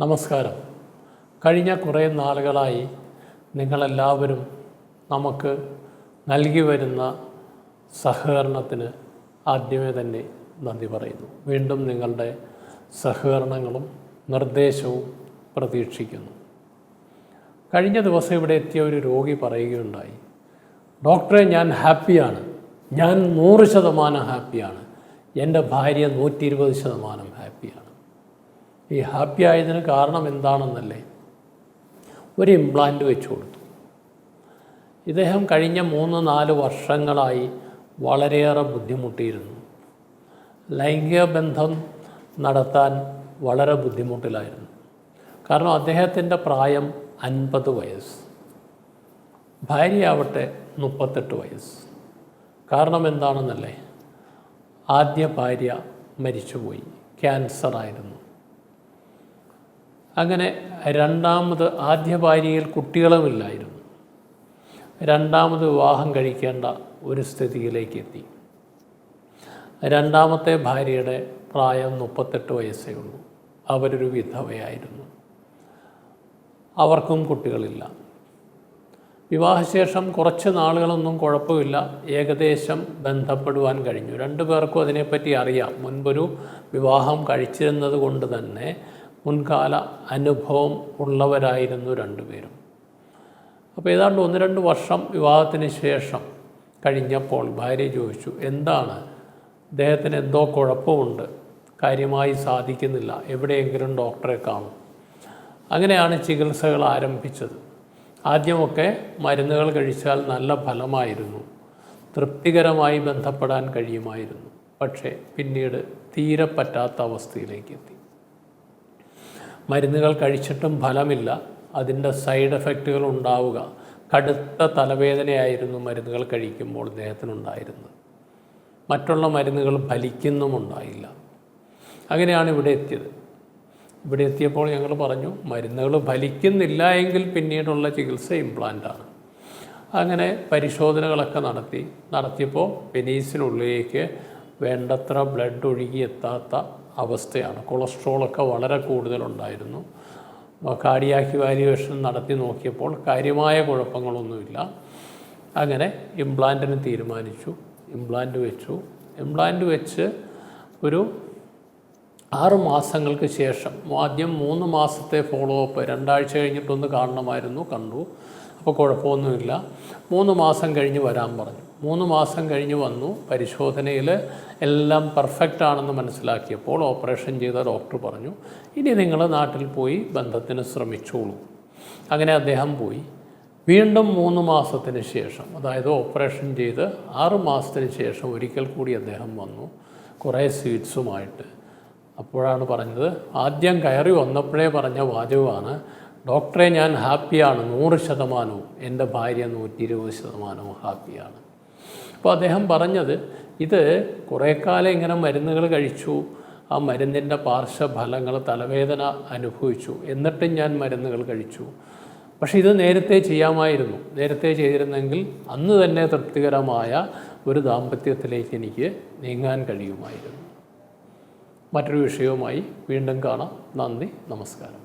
നമസ്കാരം. കഴിഞ്ഞ കുറേ നാളുകളായി നിങ്ങളെല്ലാവരും നമുക്ക് നൽകി വരുന്ന സഹകരണത്തിന് ആദ്യമേ തന്നെ നന്ദി പറയുന്നു. വീണ്ടും നിങ്ങളുടെ സഹകരണങ്ങളും നിർദ്ദേശവും പ്രതീക്ഷിക്കുന്നു. കഴിഞ്ഞ ദിവസം ഇവിടെ എത്തിയ ഒരു രോഗി പറയുകയുണ്ടായി, ഡോക്ടറെ, ഞാൻ ഹാപ്പിയാണ്, ഞാൻ 100% ഹാപ്പിയാണ്, എൻ്റെ ഭാര്യ 120% ഹാപ്പിയാണ്. ഈ ഹാപ്പി ആയതിന് കാരണം എന്താണെന്നല്ലേ, ഒരു ഇംപ്ലാന്റ് വെച്ച് കൊടുത്തു. ഇദ്ദേഹം കഴിഞ്ഞ 3-4 വർഷങ്ങളായി വളരെയേറെ ബുദ്ധിമുട്ടിയിരുന്നു. ലൈംഗിക ബന്ധം നടത്താൻ വളരെ ബുദ്ധിമുട്ടിലായിരുന്നു. കാരണം അദ്ദേഹത്തിൻ്റെ പ്രായം 50 വയസ്സ്, ഭാര്യയാവട്ടെ 38 വയസ്സ്. കാരണം എന്താണെന്നല്ലേ, ആദ്യ ഭാര്യ മരിച്ചുപോയി, ക്യാൻസറായിരുന്നു. അങ്ങനെ ആദ്യ ഭാര്യയിൽ കുട്ടികളുമില്ലായിരുന്നു. രണ്ടാമത് വിവാഹം കഴിക്കേണ്ട ഒരു സ്ഥിതിയിലേക്ക് എത്തി. രണ്ടാമത്തെ ഭാര്യയുടെ പ്രായം 38 വയസ്സേ ഉള്ളൂ. അവരൊരു വിധവയായിരുന്നു. അവർക്കും കുട്ടികളില്ല. വിവാഹശേഷം കുറച്ച് നാളുകളൊന്നും കുഴപ്പമില്ല, ഏകദേശം ബന്ധപ്പെടുവാൻ കഴിഞ്ഞു. രണ്ടു പേർക്കും അതിനെപ്പറ്റി അറിയാം. മുൻപൊരു വിവാഹം കഴിച്ചിരുന്നത് കൊണ്ട് തന്നെ മുൻകാല അനുഭവം ഉള്ളവരായിരുന്നു രണ്ടുപേരും. അപ്പോൾ ഏതാണ്ട് 1-2 വർഷം വിവാഹത്തിന് ശേഷം കഴിഞ്ഞപ്പോൾ ഭാര്യ ചോദിച്ചു, എന്താണ്, അദ്ദേഹത്തിന് എന്തോ കുഴപ്പമുണ്ട്, കാര്യമായി സാധിക്കുന്നില്ല, എവിടെയെങ്കിലും ഡോക്ടറെ കാണും. അങ്ങനെയാണ് ചികിത്സകൾ ആരംഭിച്ചത്. ആദ്യമൊക്കെ മരുന്നുകൾ കഴിച്ചാൽ നല്ല ഫലമായിരുന്നു, തൃപ്തികരമായി ബന്ധപ്പെടാൻ കഴിയുമായിരുന്നു. പക്ഷേ പിന്നീട് തീരെ പറ്റാത്ത അവസ്ഥയിലേക്ക് എത്തി. മരുന്നുകൾ കഴിച്ചിട്ടും ഫലമില്ല, അതിൻ്റെ സൈഡ് എഫക്റ്റുകൾ ഉണ്ടാവുക. കടുത്ത തലവേദനയായിരുന്നു മരുന്നുകൾ കഴിക്കുമ്പോൾ അദ്ദേഹത്തിനുണ്ടായിരുന്നത്. മറ്റുള്ള മരുന്നുകൾ ഫലിക്കുന്നുമുണ്ടായില്ല. അങ്ങനെയാണ് ഇവിടെ എത്തിയത്. ഇവിടെ എത്തിയപ്പോൾ ഞങ്ങൾ പറഞ്ഞു, മരുന്നുകൾ ഫലിക്കുന്നില്ല എങ്കിൽ പിന്നീടുള്ള ചികിത്സ ഇംപ്ലാന്റാണ്. അങ്ങനെ പരിശോധനകളൊക്കെ നടത്തിയപ്പോൾ പെനീസിനുള്ളിലേക്ക് വേണ്ടത്ര ബ്ലഡ് ഒഴുകിയെത്താത്ത അവസ്ഥയാണ്. കൊളസ്ട്രോളൊക്കെ വളരെ കൂടുതലുണ്ടായിരുന്നു. കാർഡിയാക് ഇവാലുവേഷൻ നടത്തി നോക്കിയപ്പോൾ കാര്യമായ കുഴപ്പങ്ങളൊന്നുമില്ല. അങ്ങനെ ഇംപ്ലാന്റിന് തീരുമാനിച്ചു. ഇംപ്ലാന്റ് വെച്ച് ഒരു 6 മാസങ്ങൾക്ക് ശേഷം, ആദ്യം 3 മാസത്തെ ഫോളോ അപ്പ്, 2 ആഴ്ച കഴിഞ്ഞിട്ടൊന്ന് കാണണമായിരുന്നു, കണ്ടു. അപ്പോൾ കുഴപ്പമൊന്നുമില്ല. 3 മാസം കഴിഞ്ഞ് വരാൻ പറഞ്ഞു. 3 മാസം കഴിഞ്ഞ് വന്നു. പരിശോധനയിൽ എല്ലാം പെർഫെക്റ്റ് ആണെന്ന് മനസ്സിലാക്കിയപ്പോൾ ഓപ്പറേഷൻ ചെയ്ത ഡോക്ടർ പറഞ്ഞു, ഇനി നിങ്ങൾ നാട്ടിൽ പോയി ബന്ധത്തിന് ശ്രമിച്ചോളൂ. അങ്ങനെ അദ്ദേഹം പോയി. വീണ്ടും 3 മാസത്തിന് ശേഷം, അതായത് ഓപ്പറേഷൻ ചെയ്ത് 6 മാസത്തിന് ശേഷം ഒരിക്കൽ കൂടി അദ്ദേഹം വന്നു, കുറേ സ്വീറ്റ്സുമായിട്ട്. അപ്പോഴാണ് പറഞ്ഞത്, ആദ്യം കയറി വന്നപ്പോഴേ പറഞ്ഞ വാചകമാണ്, ഡോക്ടറെ, ഞാൻ ഹാപ്പിയാണ് 100%, എൻ്റെ ഭാര്യ 120% ഹാപ്പിയാണ്. അപ്പോൾ അദ്ദേഹം പറഞ്ഞത്, ഇത് കുറേ കാലം ഇങ്ങനെ മരുന്നുകൾ കഴിച്ചു, ആ മരുന്നിൻ്റെ പാർശ്വഫലങ്ങൾ, തലവേദന അനുഭവിച്ചു, എന്നിട്ടും ഞാൻ മരുന്നുകൾ കഴിച്ചു. പക്ഷേ ഇത് നേരത്തെ ചെയ്യാമായിരുന്നു. നേരത്തെ ചെയ്തിരുന്നെങ്കിൽ അന്ന് തന്നെ തൃപ്തികരമായ ഒരു ദാമ്പത്യത്തിലേക്ക് എനിക്ക് നീങ്ങാൻ കഴിയുമായിരുന്നു. മറ്റൊരു വിഷയവുമായി വീണ്ടും കാണാം. നന്ദി, നമസ്കാരം.